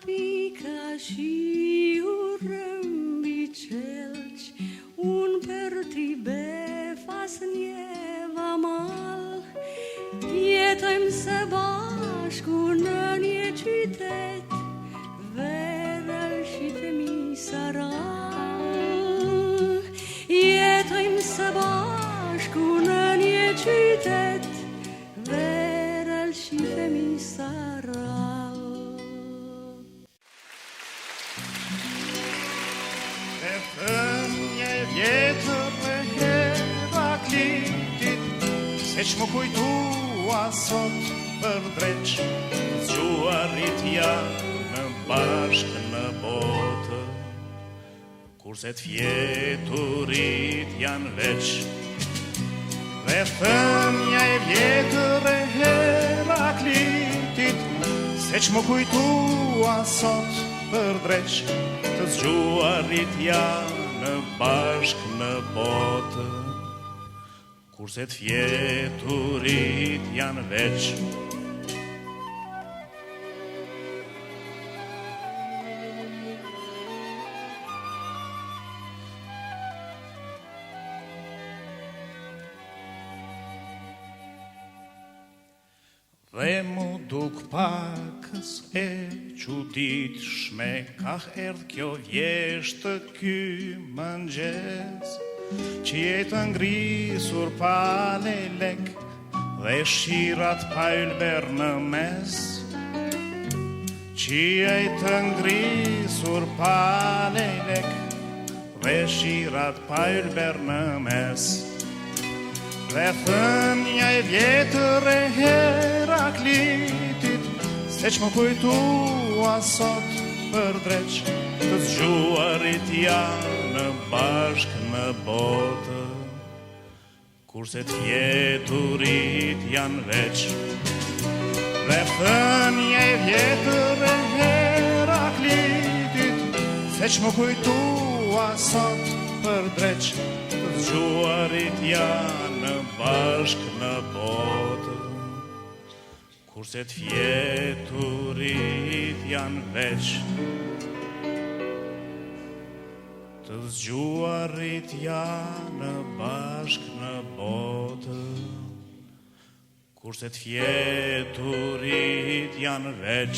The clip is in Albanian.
pica și urâmbi celci, un perti befas njeva mal, jetojmë së bashku në një qytet, verël shitemi saral. Jetojmë së bashku në një qytet, verël shitemi saral. E thënje vjetër e Heraklitit, se që më kujtua sot për dreq, zgjuarit janë bashkë në botë, kurse t'fjeturit janë veç. Dhe thënja e vjetër e Heraklitit, se që më kujtua sot për dreq, të zgjuarit janë bashkë në botë, kurse t'fjeturit janë veç. Dhe mu duk pakës e çuditshme, ka erdh kjo vjeshtë ky mëngjes, që jetë ngrisur pa lelek dhe shirat pa ylber në mes, që jetë ngrisur pa lelek dhe shirat pa ylber në mes. Dhe thënja e vjetër e Heraklitit, se që më kujtua sot për dreq, të zgjuarit janë bashkë në botë, kurse t'fjeturit janë veç. Dhe thënja e vjetër e Heraklitit, se që më kujtua sot për dreq, të zgjuarit janë bashkë në botë, kurse t'fjeturit janë veç. Të zgjuarit janë bashkë në botë, kurse t'fjeturit janë veç.